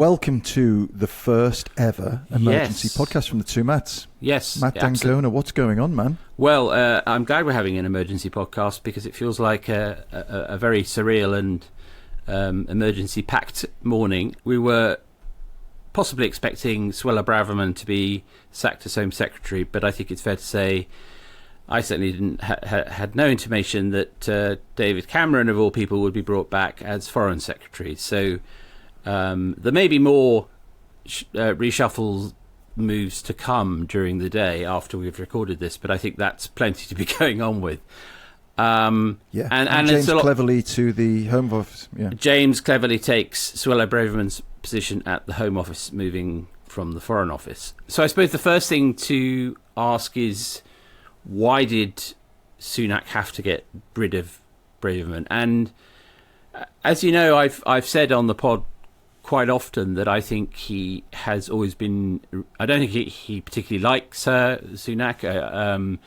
welcome to the first ever emergency podcast from the two Matts. Yes. Matt Dangona, what's going on, man? Well, I'm glad we're having an emergency podcast because it feels like a very surreal and emergency-packed morning. We were possibly expecting Suella Braverman to be sacked as Home Secretary, but I think it's fair to say I certainly didn't had no intimation that David Cameron, of all people, would be brought back as Foreign Secretary. So there may be more reshuffle moves to come during the day after we've recorded this, but I think that's plenty to be going on with. And James cleverly to the Home Office. Yeah. James cleverly takes Suella Braverman's position at the Home Office, moving from the Foreign Office. So I suppose the first thing to ask is, why did Sunak have to get rid of Braverman? And as you know, I've said on the pod quite often that I think he has always been. I don't think he particularly likes Sunak,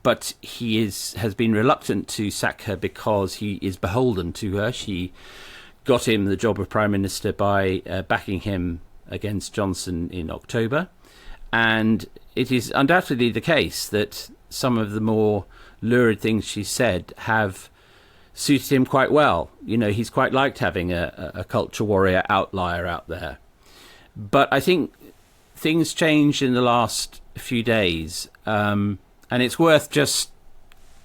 but he has been reluctant to sack her because he is beholden to her. She got him the job of Prime Minister by backing him against Johnson in October, and it is undoubtedly the case that some of the more lurid things she said have suited him quite well. You know, he's quite liked having a culture warrior outlier out there. But I think things changed in the last few days, and it's worth just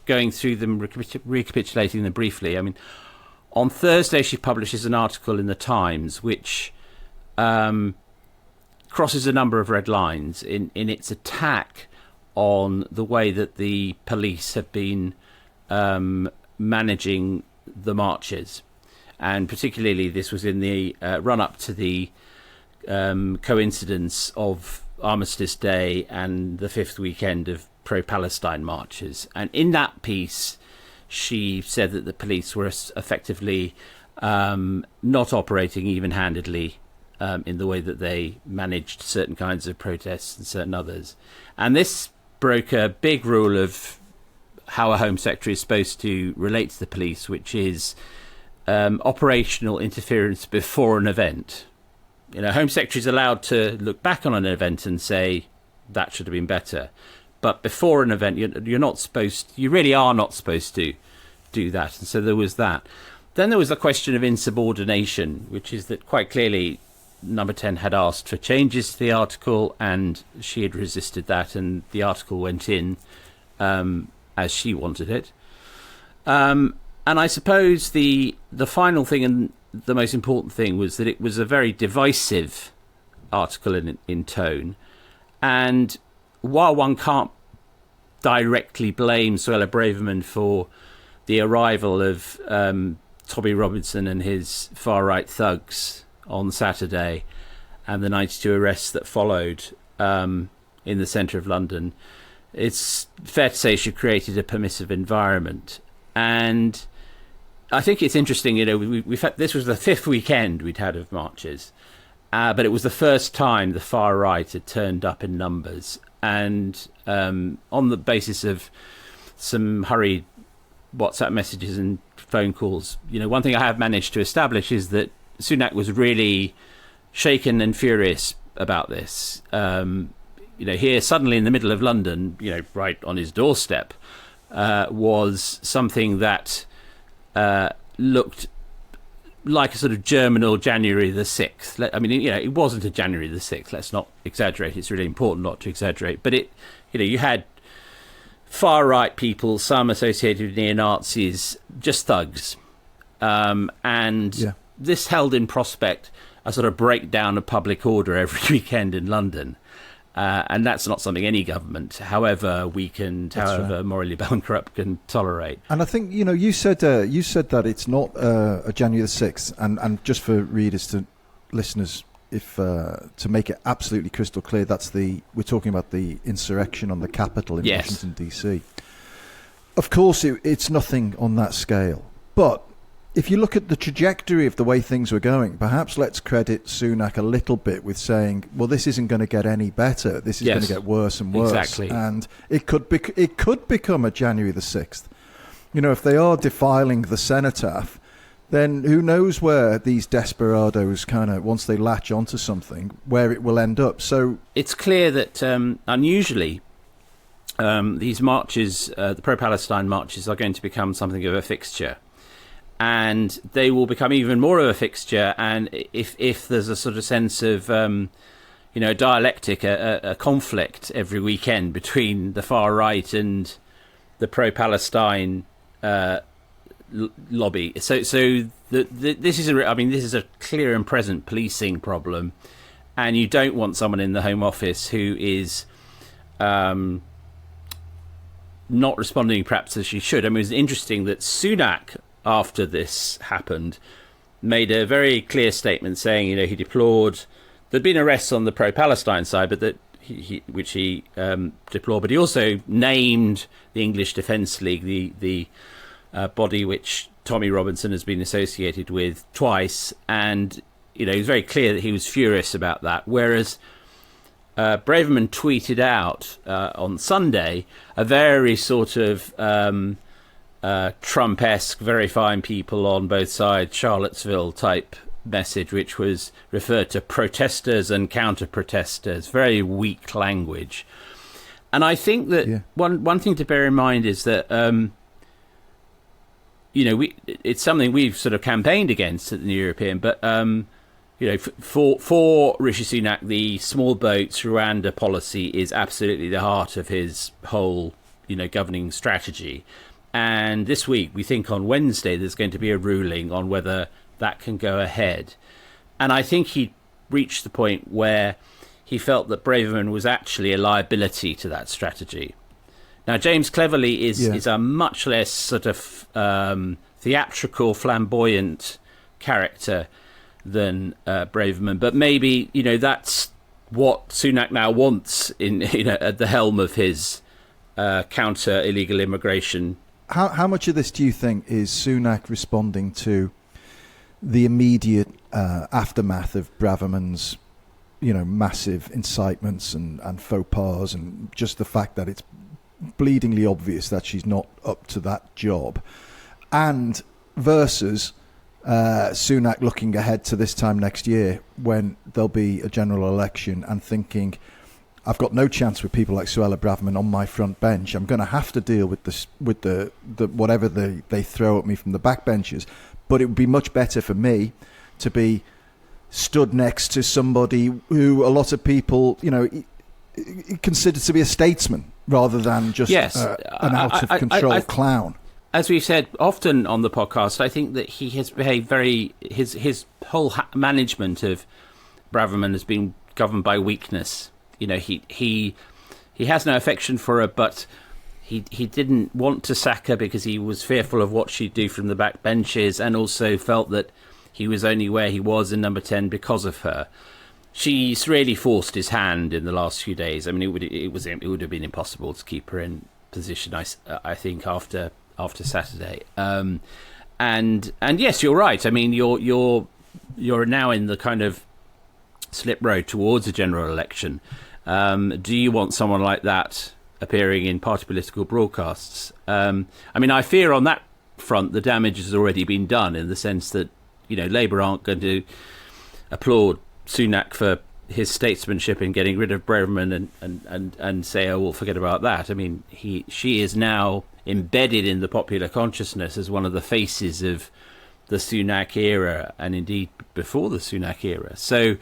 going through them, recapitulating them briefly. I mean, on Thursday she publishes an article in the Times which crosses a number of red lines in its attack on the way that the police have been managing the marches. And particularly this was in the run-up to the coincidence of Armistice Day and the fifth weekend of pro-Palestine marches. And in that piece, she said that the police were effectively not operating even-handedly in the way that they managed certain kinds of protests and certain others. And this broke a big rule of how a Home Secretary is supposed to relate to the police, which is operational interference before an event. You know, Home Secretary is allowed to look back on an event and say that should have been better, but before an event, you're not supposed. You really are not supposed to do that. And so there was that. Then there was the question of insubordination, which is that quite clearly Number 10 had asked for changes to the article, and she had resisted that, and the article went in as she wanted it. And I suppose the final thing and the most important thing was that it was a very divisive article in tone. And while one can't directly blame Suella Braverman for the arrival of Tommy Robinson and his far-right thugs on Saturday and the 92 arrests that followed in the centre of London, it's fair to say she created a permissive environment. And I think it's interesting, you know, we've had, this was the fifth weekend we'd had of marches, but it was the first time the far right had turned up in numbers. And on the basis of some hurried WhatsApp messages and phone calls, you know, one thing I have managed to establish is that Sunak was really shaken and furious about this. You know, here suddenly in the middle of London, you know, right on his doorstep, was something that looked like a sort of Germinal January the 6th. I mean, you know, it wasn't a January the 6th. Let's not exaggerate. It's really important not to exaggerate. But it, you know, you had far-right people, some associated with neo-Nazis, just thugs. This held in prospect a sort of breakdown of public order every weekend in London. And that's not something any government, however weakened, however morally bankrupt, can tolerate. And I think, you know, you said that it's not a January the 6th, and just for readers, to listeners, if to make it absolutely crystal clear, we're talking about the insurrection on the Capitol in Washington, D.C. Of course, it's nothing on that scale. But if you look at the trajectory of the way things were going, perhaps let's credit Sunak a little bit with saying, well, this isn't going to get any better. This is going to get worse and worse. Exactly. And it could become a January the 6th. You know, if they are defiling the cenotaph, then who knows where these desperados kind of, once they latch onto something, where it will end up. So it's clear that unusually these marches, the pro-Palestine marches, are going to become something of a fixture. And they will become even more of a fixture. And if there's a sort of sense of, dialectic, a conflict every weekend between the far right and the pro-Palestine lobby. So this is a clear and present policing problem, and you don't want someone in the Home Office who is not responding perhaps as she should. I mean, it was interesting that Sunak, after this happened, made a very clear statement saying, he deplored there'd been arrests on the pro-Palestine side, but that which he deplored, but he also named the English Defence League, the body which Tommy Robinson has been associated with, twice, and he was very clear that he was furious about that. Whereas Braverman tweeted out on Sunday a very sort of Trump-esque, very fine people on both sides, Charlottesville type message, which was referred to protesters and counter-protesters, very weak language. And I think that one thing to bear in mind is that it's something we've sort of campaigned against at the New European, but for Rishi Sunak, the small boats Rwanda policy is absolutely the heart of his whole governing strategy. And this week, we think on Wednesday, there's going to be a ruling on whether that can go ahead. And I think he reached the point where he felt that Braverman was actually a liability to that strategy. Now, James Cleverly is a much less sort of theatrical, flamboyant character than Braverman, but maybe that's what Sunak now wants at the helm of his counter illegal immigration. How much of this do you think is Sunak responding to the immediate aftermath of Braverman's, massive incitements and faux pas, and just the fact that it's bleedingly obvious that she's not up to that job, and versus Sunak looking ahead to this time next year when there'll be a general election and thinking, I've got no chance with people like Suella Braverman on my front bench. I'm going to have to deal with this, with the whatever they throw at me from the backbenches. But it would be much better for me to be stood next to somebody who a lot of people, consider to be a statesman rather than just an out-of-control clown. As we've said often on the podcast, I think that he has behaved his whole management of Braverman has been governed by weakness. He has no affection for her, but he didn't want to sack her because he was fearful of what she'd do from the back benches, and also felt that he was only where he was in number 10 because of her. She's really forced his hand in the last few days. I mean, it would have been impossible to keep her in position, I think, after Saturday. And yes, you're right. I mean, you're now in the kind of slip road towards a general election. Do you want someone like that appearing in party political broadcasts? I mean, I fear on that front the damage has already been done, in the sense that Labour aren't going to applaud Sunak for his statesmanship in getting rid of Braverman and say, oh, well, forget about that. I mean, she is now embedded in the popular consciousness as one of the faces of the Sunak era, and indeed before the Sunak era. So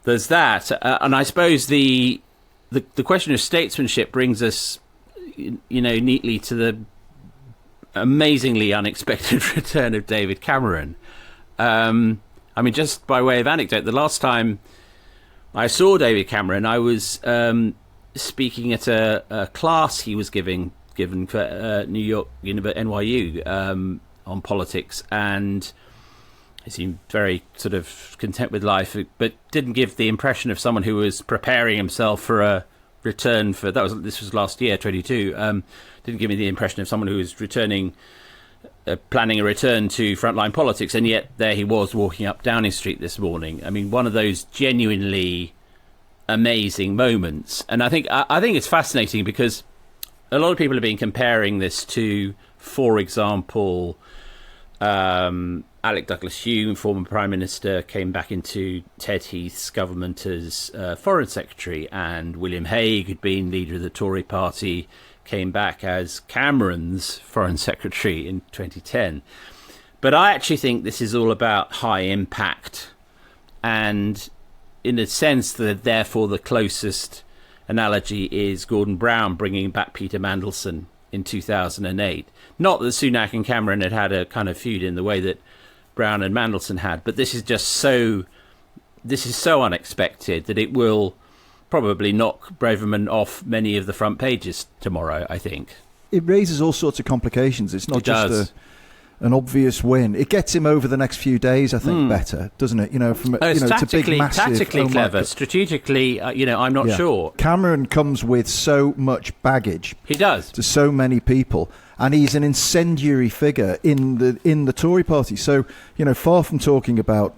there's that, and I suppose the question of statesmanship brings us, neatly to the amazingly unexpected return of David Cameron. I mean, just by way of anecdote, the last time I saw David Cameron, I was speaking at a class he was given for New York NYU on politics, and he seemed very sort of content with life, but didn't give the impression of someone who was preparing himself for a return for this was last year, 22. Didn't give me the impression of someone who was planning a return to frontline politics, and yet there he was walking up Downing Street this morning. I mean, one of those genuinely amazing moments. And I think it's fascinating because a lot of people have been comparing this to, for example, Alec Douglas-Home, former Prime Minister, came back into Ted Heath's government as Foreign Secretary, and William Hague, who'd been leader of the Tory party, came back as Cameron's Foreign Secretary in 2010. But I actually think this is all about high impact, and in a sense, therefore the closest analogy is Gordon Brown bringing back Peter Mandelson in 2008. Not that Sunak and Cameron had a kind of feud in the way that Brown and Mandelson had, but this is so unexpected that it will probably knock Braverman off many of the front pages tomorrow, I think. It raises all sorts of complications. It's not just an obvious win. It gets him over the next few days, I think, better, doesn't it? It's a big, massive, tactically clever. Strategically, I'm not sure. Cameron comes with so much baggage. He does. To so many people. And he's an incendiary figure in the Tory party. So, far from talking about,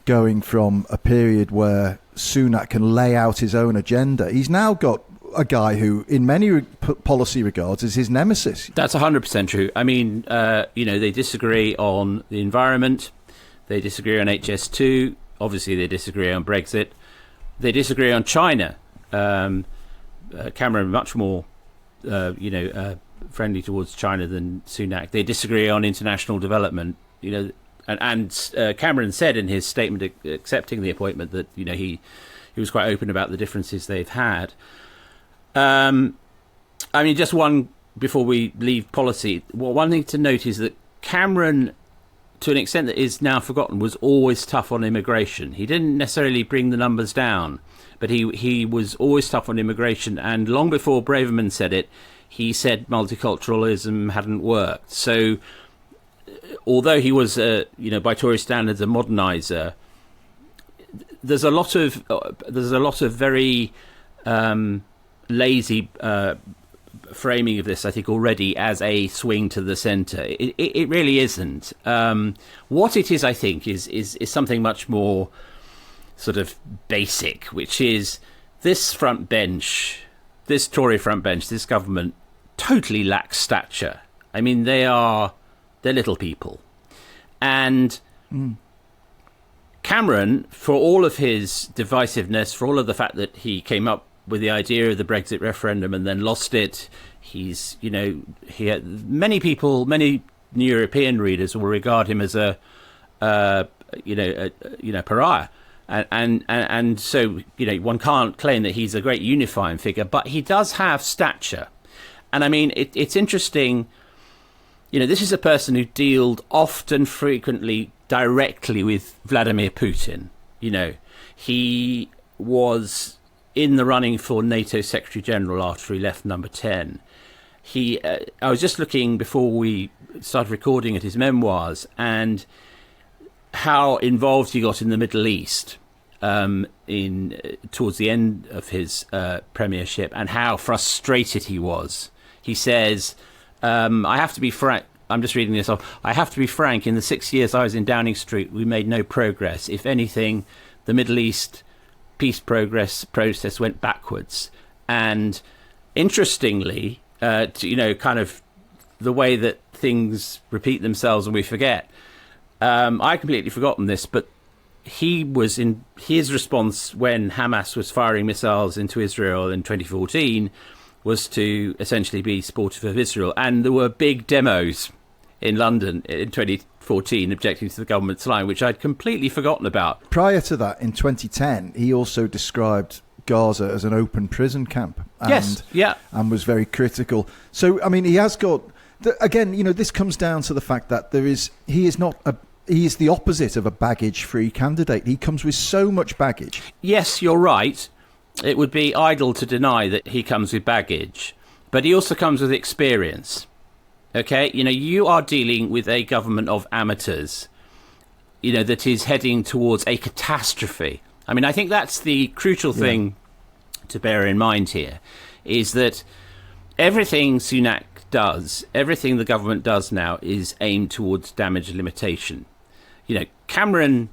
going from a period where Sunak can lay out his own agenda, he's now got a guy who, in many policy regards, is his nemesis. That's 100% true. I mean, they disagree on the environment. They disagree on HS2. Obviously, they disagree on Brexit. They disagree on China. Cameron much more, friendly towards China than Sunak. They disagree on international development. And Cameron said in his statement accepting the appointment that he was quite open about the differences they've had. Just one before we leave policy. Well, one thing to note is that Cameron, to an extent that is now forgotten, was always tough on immigration. He didn't necessarily bring the numbers down, but he was always tough on immigration. And long before Braverman said it, he said multiculturalism hadn't worked. So, although he was, by Tory standards, a moderniser, there's a lot of very lazy framing of this, I think, already as a swing to the centre. It really isn't. What it is, I think, is something much more sort of basic, which is this front bench, this Tory front bench, this government totally lacks stature. I mean, they're little people. And Cameron, for all of his divisiveness, for all of the fact that he came up with the idea of the Brexit referendum and then lost it, he had many people, many European readers will regard him as a pariah. And so, one can't claim that he's a great unifying figure, but he does have stature. And I mean, it's interesting. This is a person who dealt often, frequently, directly with Vladimir Putin. He was in the running for NATO Secretary General after he left Number 10. I was just looking before we started recording at his memoirs and how involved he got in the Middle East towards the end of his premiership, and how frustrated he was. He says, I have to be frank. I'm just reading this off. I have to be frank. In the 6 years I was in Downing Street, we made no progress. If anything, the Middle East peace process went backwards. And interestingly, kind of the way that things repeat themselves and we forget. I completely forgotten this, but he was in his response when Hamas was firing missiles into Israel in 2014 was to essentially be supportive of Israel. And there were big demos in London in 2014 objecting to the government's line, which I'd completely forgotten about. Prior to that, in 2010, he also described Gaza as an open prison camp. And was very critical. So, I mean, he has got... Again, this comes down to the fact that he is the opposite of a baggage-free candidate. He comes with so much baggage. Yes, you're right. It would be idle to deny that he comes with baggage, but he also comes with experience. Okay, you are dealing with a government of amateurs, that is heading towards a catastrophe. I mean, I think that's the crucial thing to bear in mind here, is that everything Sunak does, everything the government does now is aimed towards damage limitation. Cameron,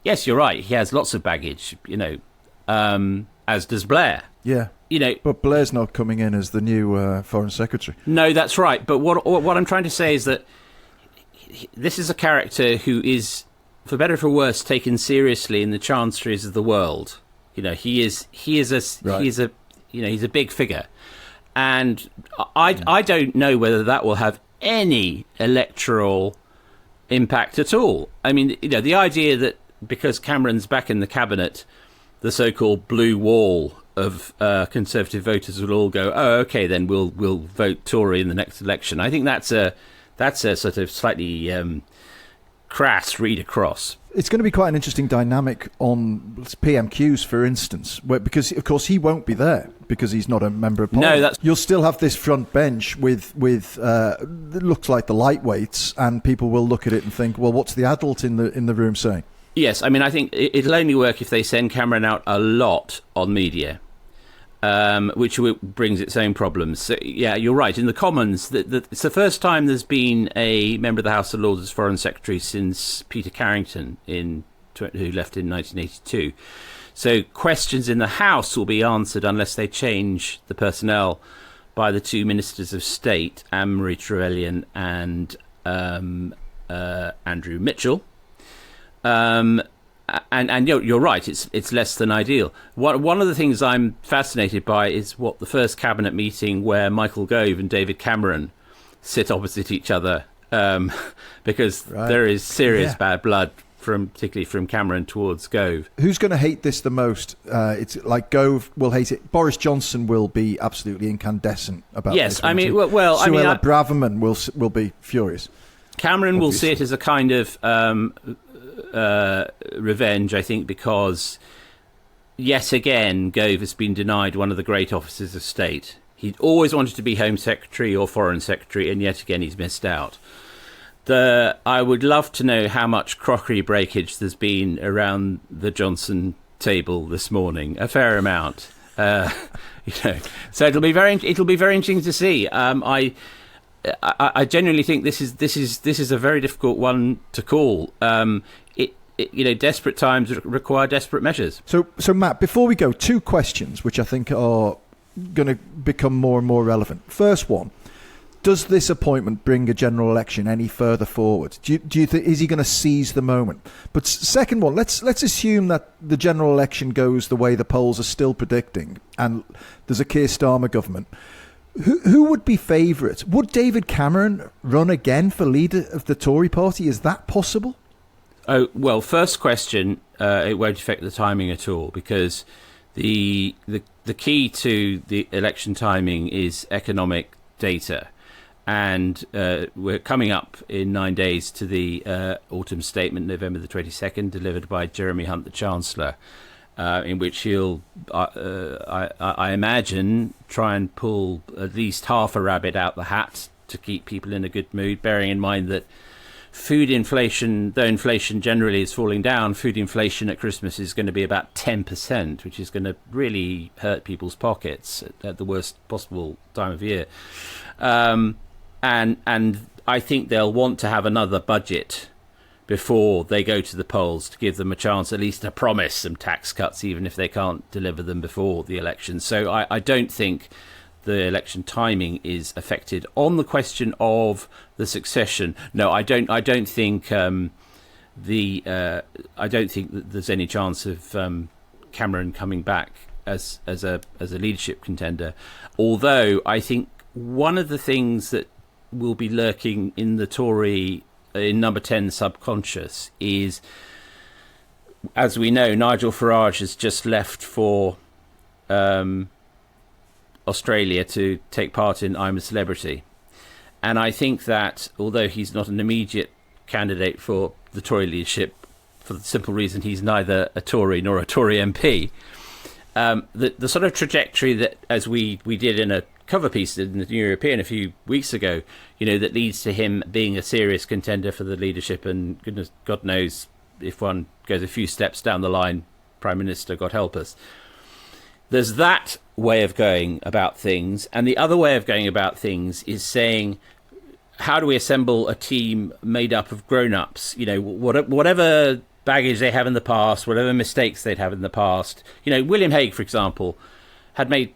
yes, you're right, he has lots of baggage, as does Blair. Yeah. But Blair's not coming in as the new Foreign Secretary. No, that's right. But what I'm trying to say is that this is a character who is, for better or for worse, taken seriously in the chancelleries of the world. He's a big figure, and I don't know whether that will have any electoral impact at all. I mean, the idea that because Cameron's back in the cabinet, the so-called blue wall of Conservative voters will all go, oh, okay, then we'll vote Tory in the next election. I think that's a sort of slightly crass read across. It's going to be quite an interesting dynamic on PMQs, for instance, because of course he won't be there because he's not a member of Parliament. You'll still have this front bench with it looks like the lightweights, and people will look at it and think, well, what's the adult in the room saying? Yes, I mean, I think it'll only work if they send Cameron out a lot on media, which brings its own problems. So, yeah, you're right. In the Commons, it's the first time there's been a member of the House of Lords as Foreign Secretary since Peter Carrington, who left in 1982. So questions in the House will be answered unless they change the personnel by the two Ministers of State, Anne-Marie Trevelyan and Andrew Mitchell. And you're right, it's less than ideal. One of the things I'm fascinated by is what the first cabinet meeting where Michael Gove and David Cameron sit opposite each other, because there is serious bad blood, particularly from Cameron towards Gove. Who's going to hate this the most? It's like Gove will hate it. Boris Johnson will be absolutely incandescent about this. Yes, I mean, Suella Braverman will be furious. Cameron will see it as a kind of revenge, I think, because yet again Gove has been denied one of the great offices of state. He'd always wanted to be Home Secretary or Foreign Secretary, and yet again he's missed out. I would love to know how much crockery breakage there's been around the Johnson table this morning. A fair amount, So it'll be very interesting to see. I genuinely think this is a very difficult one to call. Desperate times require desperate measures. So Matt, before we go, two questions which I think are going to become more and more relevant. First one: does this appointment bring a general election any further forward? Do you think, is he going to seize the moment? But second one, let's assume that the general election goes the way the polls are still predicting, and there's a Keir Starmer government. Who would be favourite? Would David Cameron run again for leader of the Tory party? Is that possible? Oh, well, first question, it won't affect the timing at all, because the key to the election timing is economic data. And we're coming up in 9 days to the autumn statement, November the 22nd, delivered by Jeremy Hunt, the Chancellor, in which he'll, I imagine, try and pull at least half a rabbit out the hat to keep people in a good mood, bearing in mind that food inflation, though inflation generally is falling down, food inflation at Christmas is going to be about 10%, which is going to really hurt people's pockets at the worst possible time of year. And I think they'll want to have another budget before they go to the polls to give them a chance at least to promise some tax cuts, even if they can't deliver them before the election. So I don't think the election timing is affected. On the question of the succession, no, I don't think I don't think that there's any chance of Cameron coming back as a leadership contender. Although I think one of the things that will be lurking in the Tory in number 10 subconscious is, as we know, Nigel Farage has just left for Australia to take part in I'm a Celebrity. And I think that although he's not an immediate candidate for the Tory leadership, for the simple reason he's neither a Tory nor a Tory MP, the sort of trajectory that, as we did in a cover piece in the New European a few weeks ago, that leads to him being a serious contender for the leadership, and God knows, if one goes a few steps down the line, Prime Minister, God help us. There's that way of going about things, and the other way of going about things is saying, how do we assemble a team made up of grown-ups? Whatever baggage they have in the past, whatever mistakes they'd have in the past. William Hague, for example, had made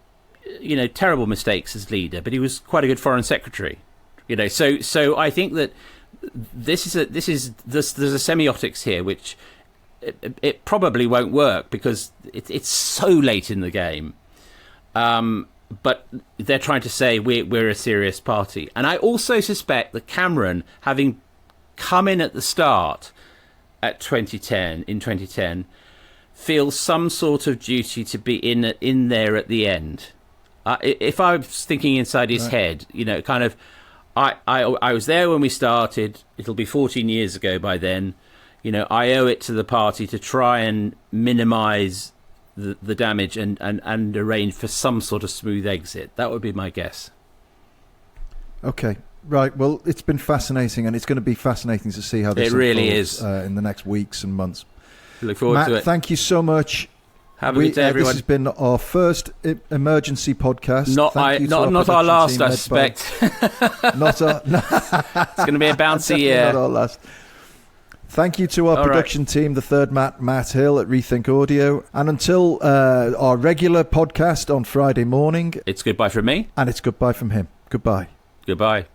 terrible mistakes as leader, but he was quite a good foreign secretary. So I think that there's a semiotics here which it probably won't work because it's so late in the game. But they're trying to say we're a serious party. And I also suspect that Cameron, having come in at the start in 2010, feels some sort of duty to be in there at the end. If I was thinking inside his head, kind of, I was there when we started. It'll be 14 years ago by then. I owe it to the party to try and minimise the damage and arrange for some sort of smooth exit. That would be my guess. Okay, right. Well, it's been fascinating, and it's going to be fascinating to see how this really unfolds, is in the next weeks and months. Look forward to it. Thank you so much. Have a good day, everyone. This has been our first emergency podcast. Not our last, I suspect. Not our. It's going to be a bouncy year. Not our last. Thank you to our production team, the third Matt Hill at Rethink Audio. And until our regular podcast on Friday morning. It's goodbye from me. And it's goodbye from him. Goodbye. Goodbye.